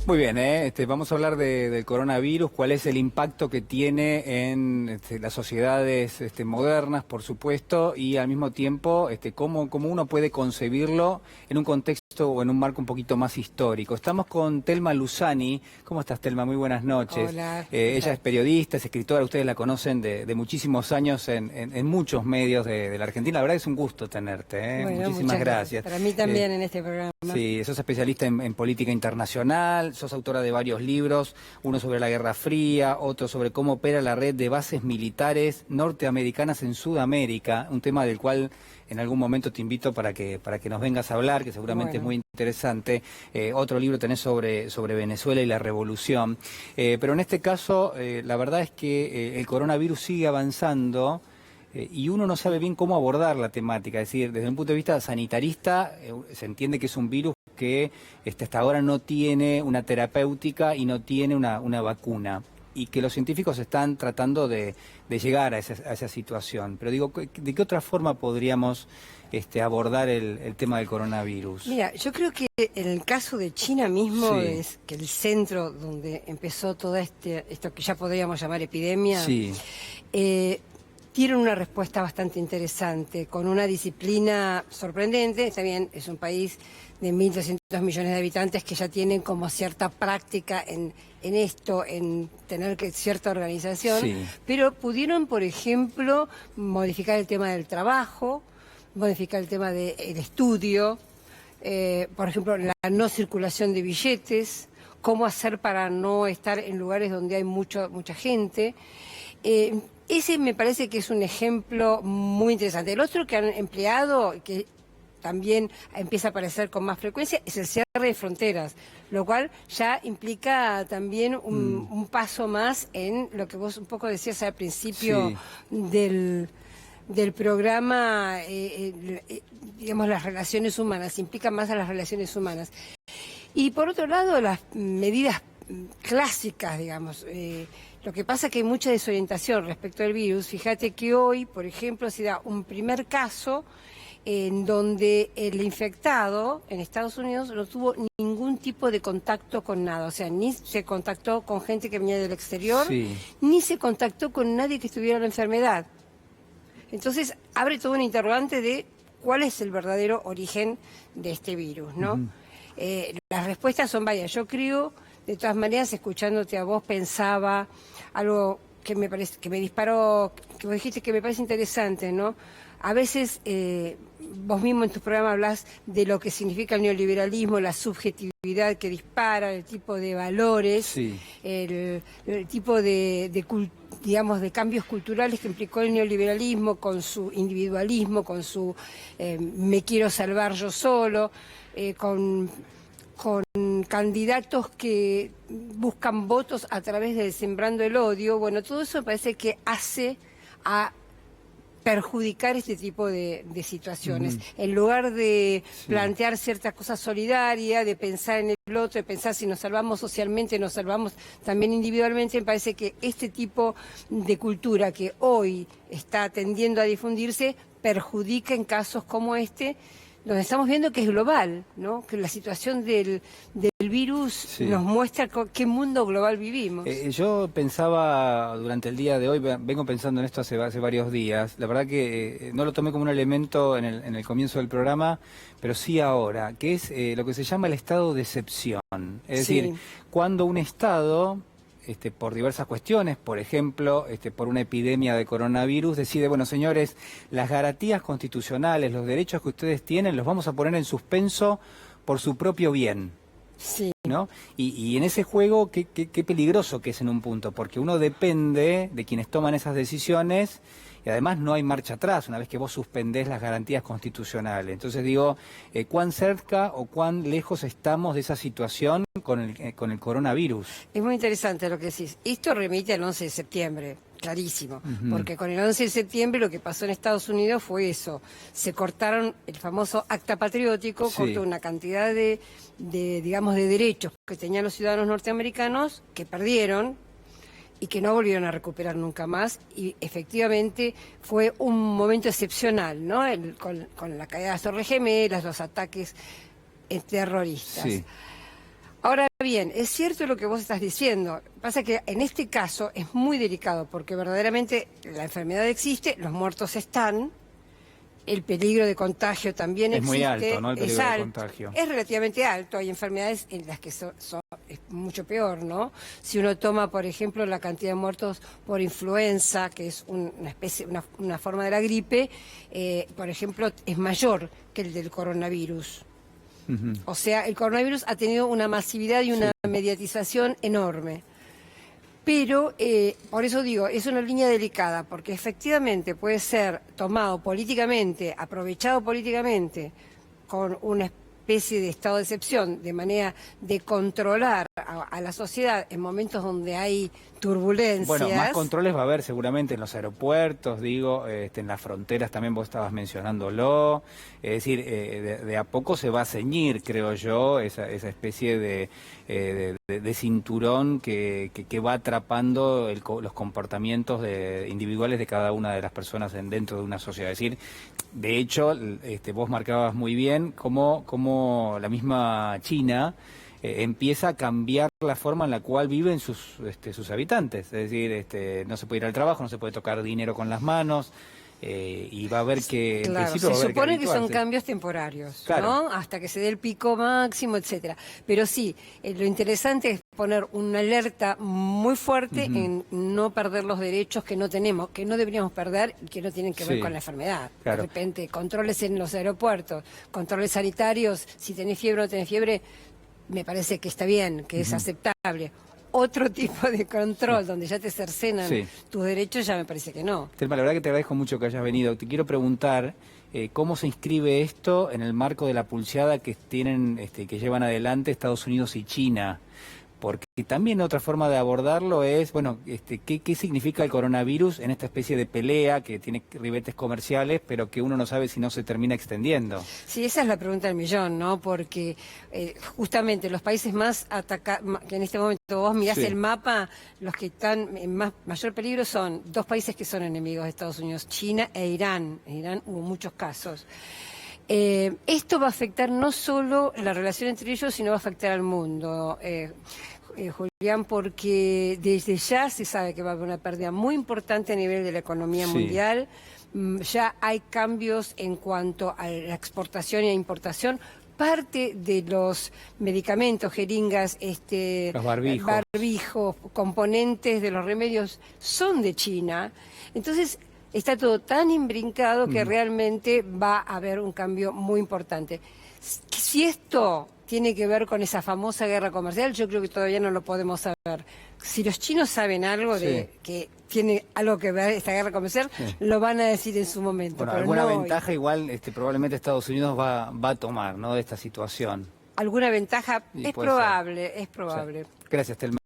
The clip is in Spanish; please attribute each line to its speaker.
Speaker 1: Muy bien, vamos a hablar del coronavirus, cuál es el impacto que tiene en las sociedades modernas, por supuesto, y al mismo tiempo cómo uno puede concebirlo en un contexto o en un marco un poquito más histórico. Estamos con Telma Luzani. ¿Cómo estás, Telma? Muy buenas noches.
Speaker 2: Hola.
Speaker 1: Ella es periodista, es escritora, ustedes la conocen de muchísimos años en muchos medios de la Argentina. La verdad es un gusto tenerte, ¿eh?
Speaker 2: Bueno,
Speaker 1: Muchísimas gracias.
Speaker 2: Para mí también en este programa.
Speaker 1: Sí, sos especialista en política internacional, sos autora de varios libros, uno sobre la Guerra Fría, otro sobre cómo opera la red de bases militares norteamericanas en Sudamérica, un tema del cual en algún momento te invito para que nos vengas a hablar, que seguramente es muy interesante. Otro libro tenés sobre Venezuela y la revolución. Pero en este caso, la verdad es que el coronavirus sigue avanzando. Y uno no sabe bien cómo abordar la temática, es decir, desde un punto de vista sanitarista, se entiende que es un virus que hasta ahora no tiene una terapéutica y no tiene una vacuna, y que los científicos están tratando de llegar a esa situación. Pero digo, ¿de qué otra forma podríamos abordar el tema del coronavirus?
Speaker 2: Mira, yo creo que en el caso de China mismo,
Speaker 1: Sí.
Speaker 2: es que el centro donde empezó todo esto que ya podríamos llamar epidemia,
Speaker 1: Sí.
Speaker 2: tienen una respuesta bastante interesante, con una disciplina sorprendente. También es un país de 1.300 millones de habitantes que ya tienen como cierta práctica en esto, en tener cierta organización,
Speaker 1: Sí.
Speaker 2: pero pudieron, por ejemplo, modificar el tema del trabajo, modificar el tema del estudio, por ejemplo, la no circulación de billetes, cómo hacer para no estar en lugares donde hay mucha gente. Ese me parece que es un ejemplo muy interesante. El otro que han empleado, que también empieza a aparecer con más frecuencia, es el cierre de fronteras, lo cual ya implica también un paso más en lo que vos un poco decías al principio. Sí. Del programa, digamos, las relaciones humanas, implica más a las relaciones humanas. Y por otro lado, las medidas clásicas, digamos. Lo que pasa es que hay mucha desorientación respecto al virus. Fíjate que hoy, por ejemplo, se da un primer caso en donde el infectado en Estados Unidos no tuvo ningún tipo de contacto con nada. O sea, ni se contactó con gente que venía del exterior, sí, ni se contactó con nadie que estuviera la enfermedad. Entonces, abre todo un interrogante de cuál es el verdadero origen de este virus, ¿no? Las respuestas son varias. Yo creo, de todas maneras, escuchándote a vos, pensaba algo que me parece, que me disparó, que vos dijiste que me parece interesante, ¿no? A veces vos mismo en tu programa hablás de lo que significa el neoliberalismo, la subjetividad que dispara, el tipo de valores, sí, el tipo digamos, de cambios culturales que implicó el neoliberalismo con su individualismo, con su me quiero salvar yo solo, con candidatos que buscan votos a través de sembrando el odio. Bueno, todo eso me parece que hace a perjudicar este tipo de situaciones. En lugar de plantear ciertas cosas solidarias, de pensar en el otro, de pensar si nos salvamos socialmente, nos salvamos también individualmente, me parece que este tipo de cultura que hoy está tendiendo a difundirse perjudica en casos como este, donde estamos viendo que es global, ¿no? Que la situación del virus nos muestra qué mundo global vivimos.
Speaker 1: Yo pensaba durante el día de hoy, vengo pensando en esto hace varios días, la verdad que no lo tomé como un elemento en el comienzo del programa, pero sí ahora, que es lo que se llama el estado de excepción. Es decir, cuando un estado, por diversas cuestiones, por ejemplo, por una epidemia de coronavirus, decide, bueno, señores, las garantías constitucionales, los derechos que ustedes tienen, los vamos a poner en suspenso por su propio bien.
Speaker 2: Sí.
Speaker 1: ¿No? Y en ese juego, qué peligroso que es en un punto, porque uno depende de quienes toman esas decisiones y además no hay marcha atrás una vez que vos suspendés las garantías constitucionales. Entonces digo, ¿cuán cerca o cuán lejos estamos de esa situación con el coronavirus?
Speaker 2: Es muy interesante lo que decís. Esto remite al 11 de septiembre. Clarísimo, porque con el 11 de septiembre lo que pasó en Estados Unidos fue eso, se cortaron el famoso acta patriótico, cortó una cantidad digamos, de derechos que tenían los ciudadanos norteamericanos, que perdieron y que no volvieron a recuperar nunca más, y efectivamente fue un momento excepcional, ¿no? Con la caída de las Torres Gemelas, los ataques terroristas. Sí. Ahora bien, es cierto lo que vos estás diciendo. Pasa que en este caso es muy delicado porque verdaderamente la enfermedad existe, los muertos están, el peligro de contagio también
Speaker 1: Es
Speaker 2: existe.
Speaker 1: muy alto, ¿no? El
Speaker 2: Es
Speaker 1: peligro de
Speaker 2: alto,
Speaker 1: contagio.
Speaker 2: es relativamente alto. Hay enfermedades en las que es mucho peor, ¿no? Si uno toma, por ejemplo, la cantidad de muertos por influenza, que es una especie, una forma de la gripe, por ejemplo, es mayor que el del coronavirus. O sea, el coronavirus ha tenido una masividad y una mediatización enorme. Pero, por eso digo, es una línea delicada, porque efectivamente puede ser tomado políticamente, aprovechado políticamente, con una especie de estado de excepción, de manera de controlar a la sociedad en momentos donde hay turbulencias.
Speaker 1: Bueno, más controles va a haber seguramente en los aeropuertos, digo, en las fronteras también vos estabas mencionándolo. Es decir, de a poco se va a ceñir, creo yo, esa especie de cinturón que va atrapando los comportamientos individuales de cada una de las personas dentro de una sociedad. Es decir, de hecho, vos marcabas muy bien cómo la misma China empieza a cambiar la forma en la cual viven sus habitantes. Es decir, no se puede ir al trabajo, no se puede tocar dinero con las manos, y va a haber que...
Speaker 2: Claro,
Speaker 1: en principio
Speaker 2: se supone que son
Speaker 1: habituarse.
Speaker 2: cambios temporarios,
Speaker 1: Claro.
Speaker 2: ¿no? Hasta que se dé el pico máximo, etcétera. Pero sí, lo interesante es poner una alerta muy fuerte en no perder los derechos que no tenemos, que no deberíamos perder y que no tienen que ver con la enfermedad.
Speaker 1: Claro.
Speaker 2: De repente, controles en los aeropuertos, controles sanitarios, si tenés fiebre o no tenés fiebre, me parece que está bien, que es aceptable. Otro tipo de control donde ya te cercenan tus derechos, ya me parece que no.
Speaker 1: Telma, la verdad que te agradezco mucho que hayas venido. Te quiero preguntar cómo se inscribe esto en el marco de la pulseada que tienen, que llevan adelante Estados Unidos y China. Porque también otra forma de abordarlo es, bueno, ¿qué significa el coronavirus en esta especie de pelea que tiene ribetes comerciales, pero que uno no sabe si no se termina extendiendo?
Speaker 2: Sí, esa es la pregunta del millón, ¿no? Porque justamente los países más atacados, que en este momento vos mirás el mapa, los que están en mayor peligro son dos países que son enemigos de Estados Unidos, China e Irán. En Irán hubo muchos casos. Esto va a afectar no solo la relación entre ellos, sino va a afectar al mundo. Julián, porque desde ya se sabe que va a haber una pérdida muy importante a nivel de la economía mundial. Ya hay cambios en cuanto a la exportación y a importación. Parte de los medicamentos, jeringas,
Speaker 1: los barbijos,
Speaker 2: componentes de los remedios son de China. Entonces, está todo tan imbrincado que realmente va a haber un cambio muy importante. Si esto tiene que ver con esa famosa guerra comercial, yo creo que todavía no lo podemos saber. Si los chinos saben algo de que tiene algo que ver esta guerra comercial, lo van a decir en su momento.
Speaker 1: Bueno,
Speaker 2: pero
Speaker 1: alguna
Speaker 2: no
Speaker 1: ventaja igual probablemente Estados Unidos va a tomar, ¿no?, de esta situación.
Speaker 2: alguna ventaja,
Speaker 1: Y
Speaker 2: es
Speaker 1: puede ser.
Speaker 2: probable, es probable.
Speaker 1: Gracias, Telma.